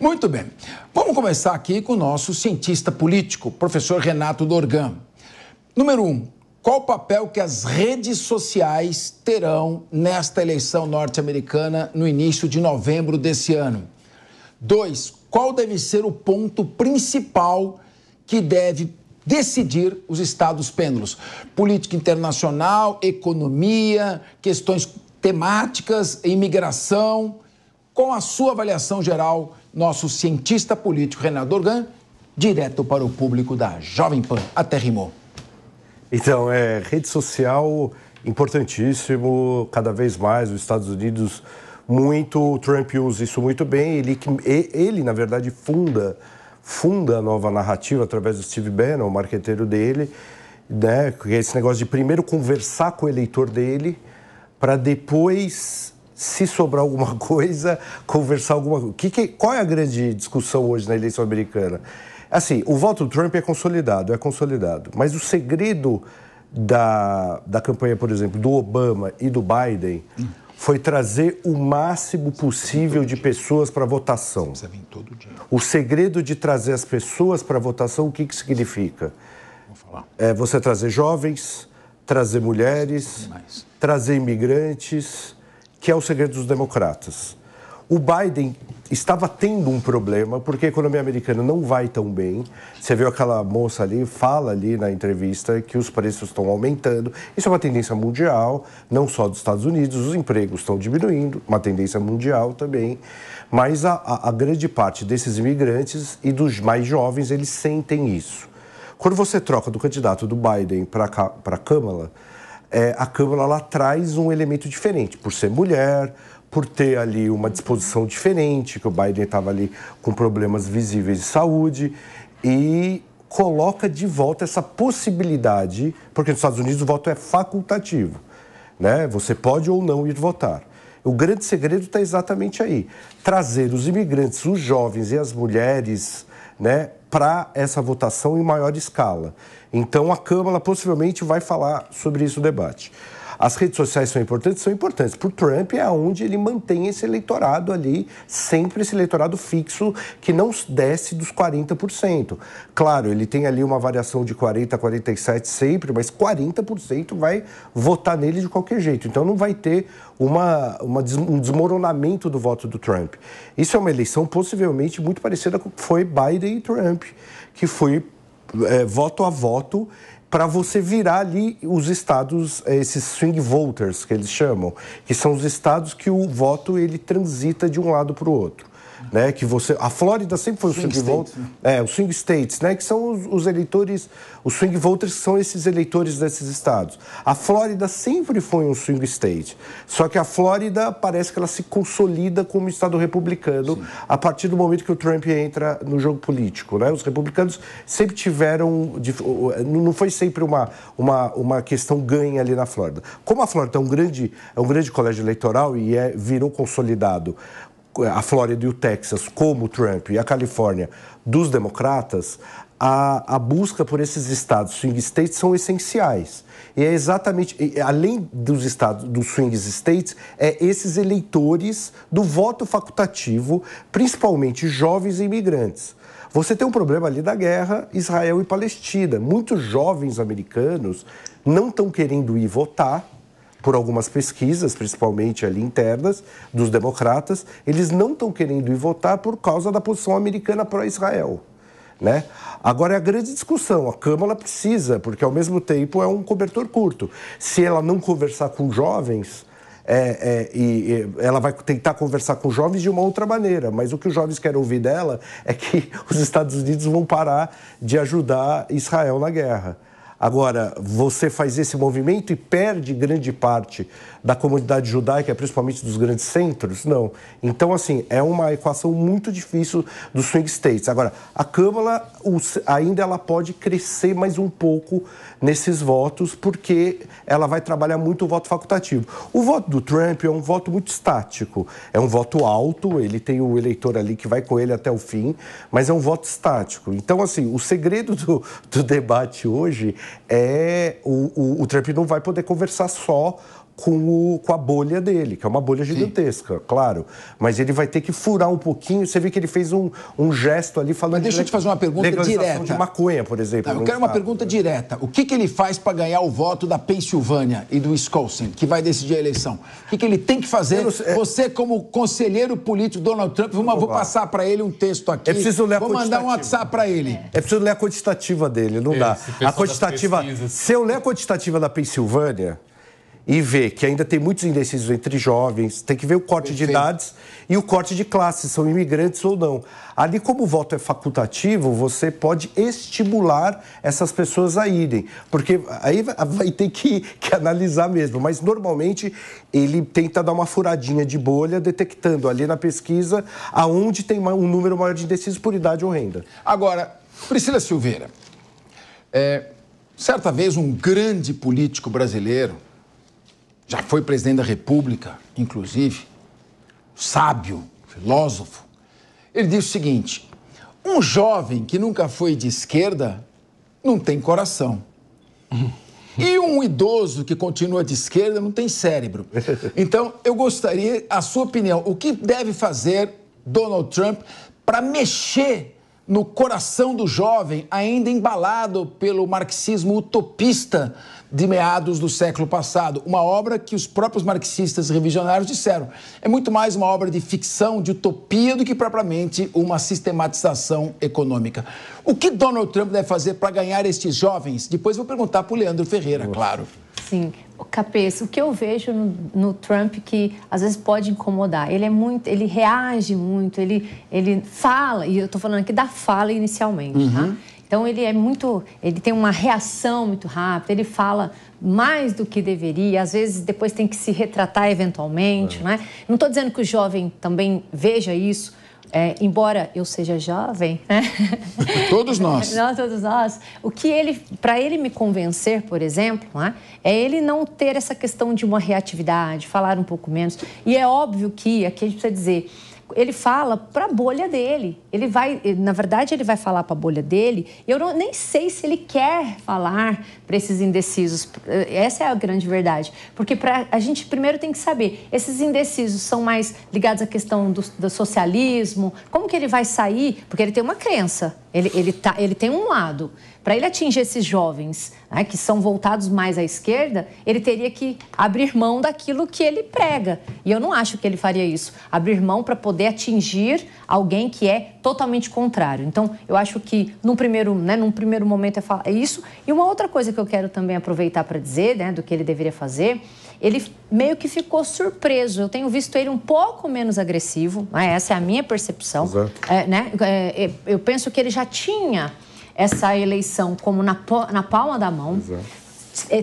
Muito bem. Vamos começar aqui com o nosso cientista político, professor Renato Dorgan. Número 1, qual o papel que as redes sociais terão nesta eleição norte-americana no início de novembro desse ano? 2, qual deve ser o ponto principal que deve decidir os estados pêndulos? Política internacional, economia, questões temáticas, imigração. Com a sua avaliação geral, nosso cientista político Renato Dorgan, direto para o público da Jovem Pan. Até rimou. Então, rede social importantíssimo, cada vez mais, os Estados Unidos o Trump usa isso muito bem, ele na verdade, funda a nova narrativa através do Steve Bannon, o marqueteiro dele, né? Esse negócio de primeiro conversar com o eleitor dele, para depois, se sobrar alguma coisa, conversar alguma coisa. Qual é a grande discussão hoje na eleição americana? Assim, o voto do Trump é consolidado, mas o segredo da campanha, por exemplo, do Obama e do Biden foi trazer o máximo possível de pessoas para a votação. O segredo de trazer as pessoas para a votação, o que significa? É você trazer jovens, trazer mulheres, trazer imigrantes, que é o segredo dos democratas. O Biden estava tendo um problema, porque a economia americana não vai tão bem. Você viu aquela moça ali, fala ali na entrevista que os preços estão aumentando. Isso é uma tendência mundial, não só dos Estados Unidos, os empregos estão diminuindo, uma tendência mundial também. Mas a grande parte desses imigrantes e dos mais jovens, eles sentem isso. Quando você troca do candidato do Biden para a Kamala, a Kamala ela traz um elemento diferente, por ser mulher, por ter ali uma disposição diferente, que o Biden estava ali com problemas visíveis de saúde, e coloca de volta essa possibilidade, porque nos Estados Unidos o voto é facultativo, né? Você pode ou não ir votar. O grande segredo está exatamente aí, trazer os imigrantes, os jovens e as mulheres, né, para essa votação em maior escala. Então a Câmara possivelmente vai falar sobre isso no debate. As redes sociais são importantes? São importantes. Para o Trump é onde ele mantém esse eleitorado ali, sempre esse eleitorado fixo que não desce dos 40%. Claro, ele tem ali uma variação de 40% a 47% sempre, mas 40% vai votar nele de qualquer jeito. Então não vai ter um desmoronamento do voto do Trump. Isso é uma eleição possivelmente muito parecida com o que foi Biden e Trump, que foi voto a voto, para você virar ali os estados, esses swing voters que eles chamam, que são os estados que o voto ele transita de um lado para o outro. Né, a Flórida sempre foi o swing voter, os swing states, né, que são os eleitores, os swing voters são esses eleitores desses estados. A Flórida sempre foi um swing state, só que a Flórida parece que ela se consolida como estado republicano a partir do momento que o Trump entra no jogo político, né? Os republicanos sempre tiveram, não foi sempre uma questão ganha ali na Flórida. Como a Flórida é um grande colégio eleitoral e virou consolidado, a Flórida e o Texas, como o Trump e a Califórnia, dos democratas, a busca por esses estados swing states são essenciais. E é exatamente, além dos estados, dos swing states, esses eleitores do voto facultativo, principalmente jovens e imigrantes. Você tem um problema ali da guerra Israel e Palestina. Muitos jovens americanos não estão querendo ir votar, por algumas pesquisas, principalmente ali internas, dos democratas, eles não estão querendo ir votar por causa da posição americana pró-Israel, né? Agora é a grande discussão, a Câmara precisa, porque ao mesmo tempo é um cobertor curto. Se ela não conversar com jovens, ela vai tentar conversar com jovens de uma outra maneira, mas o que os jovens querem ouvir dela é que os Estados Unidos vão parar de ajudar Israel na guerra. Agora, você faz esse movimento e perde grande parte da comunidade judaica, principalmente dos grandes centros? Não. Então, assim, é uma equação muito difícil dos swing states. Agora, a Câmara ainda ela pode crescer mais um pouco nesses votos, porque ela vai trabalhar muito o voto facultativo. O voto do Trump é um voto muito estático. É um voto alto, ele tem o eleitor ali que vai com ele até o fim, mas é um voto estático. Então, assim, o segredo do debate hoje o Trump não vai poder conversar só com a bolha dele, que é uma bolha gigantesca, claro. Mas ele vai ter que furar um pouquinho. Você vê que ele fez um gesto ali falando... Mas deixa eu te fazer uma pergunta direta. De maconha, por exemplo. Não, eu quero uma pergunta direta. O que ele faz para ganhar o voto da Pensilvânia e do Wisconsin, que vai decidir a eleição? O que ele tem que fazer? Você, como conselheiro político do Donald Trump, vou passar para ele um texto aqui. É preciso ler a vou mandar um WhatsApp para ele. É preciso ler a quantitativa dele, não dá. A quantitativa... Se eu ler a quantitativa da Pensilvânia... e ver que ainda tem muitos indecisos entre jovens, tem que ver o corte de idades e o corte de classes, são imigrantes ou não. Ali, como o voto é facultativo, você pode estimular essas pessoas a irem, porque aí vai ter que analisar mesmo, mas normalmente ele tenta dar uma furadinha de bolha, detectando ali na pesquisa aonde tem um número maior de indecisos por idade ou renda. Agora, Priscila Silveira, certa vez um grande político brasileiro, já foi presidente da República, inclusive, sábio, filósofo. Ele disse o seguinte: um jovem que nunca foi de esquerda não tem coração. E um idoso que continua de esquerda não tem cérebro. Então, eu gostaria, a sua opinião, o que deve fazer Donald Trump para mexer no coração do jovem, ainda embalado pelo marxismo utopista de meados do século passado. Uma obra que os próprios marxistas revisionários disseram é muito mais uma obra de ficção, de utopia, do que propriamente uma sistematização econômica. O que Donald Trump deve fazer para ganhar estes jovens? Depois vou perguntar para o Leandro Ferreira, claro. Sim. Cabeça, o que eu vejo no Trump que às vezes pode incomodar, ele reage muito, ele fala, e eu estou falando aqui da fala inicialmente, tá? Então ele tem uma reação muito rápida, ele fala mais do que deveria, às vezes depois tem que se retratar eventualmente, né? Não estou dizendo que o jovem também veja isso, embora eu seja jovem, né? Todos nós. Não, todos nós. O que para ele me convencer, por exemplo, né, é ele não ter essa questão de uma reatividade, falar um pouco menos. E é óbvio que, aqui a gente precisa dizer, ele fala para a bolha dele. Na verdade, ele vai falar para a bolha dele. Eu nem sei se ele quer falar para esses indecisos. Essa é a grande verdade. Porque a gente primeiro tem que saber, esses indecisos são mais ligados à questão do socialismo? Como que ele vai sair? Porque ele tem uma crença. Ele tem um lado. Para ele atingir esses jovens, né, que são voltados mais à esquerda, ele teria que abrir mão daquilo que ele prega. E eu não acho que ele faria isso. Abrir mão para poder atingir alguém que é totalmente contrário. Então, eu acho que num primeiro momento é isso. E uma outra coisa que eu quero também aproveitar para dizer, né, do que ele deveria fazer, ele meio que ficou surpreso. Eu tenho visto ele um pouco menos agressivo, né? Essa é a minha percepção. Eu penso que ele já tinha essa eleição como na palma da mão. Exato.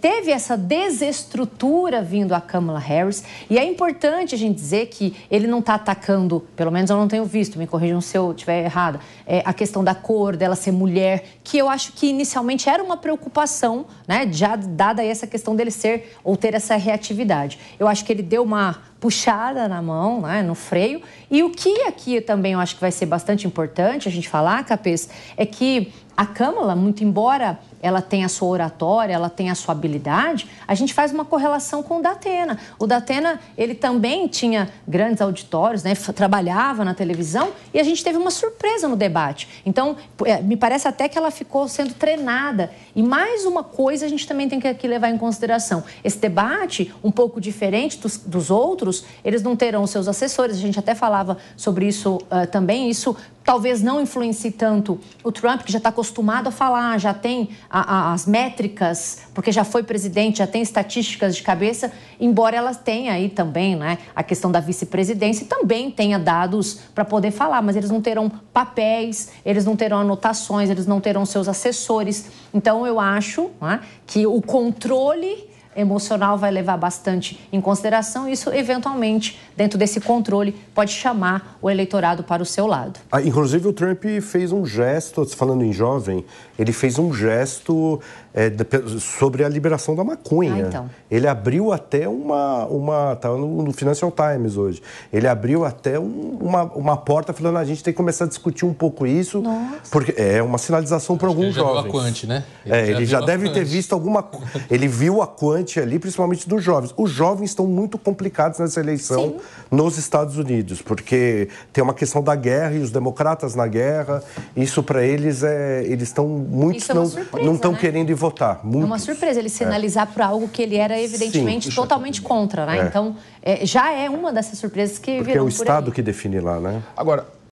Teve essa desestrutura vindo a Kamala Harris, e é importante a gente dizer que ele não está atacando, pelo menos eu não tenho visto, me corrijam se eu estiver errada, a questão da cor, dela ser mulher, que eu acho que inicialmente era uma preocupação, né, já dada essa questão dele ser ou ter essa reatividade. Eu acho que ele deu uma puxada na mão, né, no freio, e o que aqui também eu acho que vai ser bastante importante a gente falar, Capês, é que a Kamala, muito embora ela tenha a sua oratória, ela tenha a sua habilidade, a gente faz uma correlação com o Datena. O Datena, ele também tinha grandes auditórios, né, trabalhava na televisão, e a gente teve uma surpresa no debate. Então, me parece até que ela ficou sendo treinada. E mais uma coisa a gente também tem que aqui levar em consideração. Esse debate, um pouco diferente dos outros, eles não terão os seus assessores. A gente até falava sobre isso também. Isso talvez não influencie tanto o Trump, que já está acostumado a falar, já tem as métricas, porque já foi presidente, já tem estatísticas de cabeça, embora elas tenham aí também, né, a questão da vice-presidência, e também tenha dados para poder falar, mas eles não terão papéis, eles não terão anotações, eles não terão seus assessores. Então, eu acho, né, que o controle emocional vai levar bastante em consideração. Isso, eventualmente, dentro desse controle, pode chamar o eleitorado para o seu lado. Inclusive, o Trump fez um gesto, falando em jovem, ele fez um gesto sobre a liberação da maconha. Então. Ele abriu até tá no Financial Times hoje, ele abriu até uma porta falando, a gente tem que começar a discutir um pouco isso. Nossa. Porque é uma sinalização para alguns jovens. Ele já viu a Quant, né? Ele já deve ter visto alguma... Ele viu a Quant importante ali, principalmente dos jovens. Os jovens estão muito complicados nessa eleição nos Estados Unidos, porque tem uma questão da guerra e os democratas na guerra. Isso para eles eles estão muitos não estão querendo ir votar. Muitos. É uma surpresa ele sinalizar para algo que ele era evidentemente totalmente contra, né? Então já é uma dessas surpresas que porque virão é o por Estado aí. que define lá, né? Agora,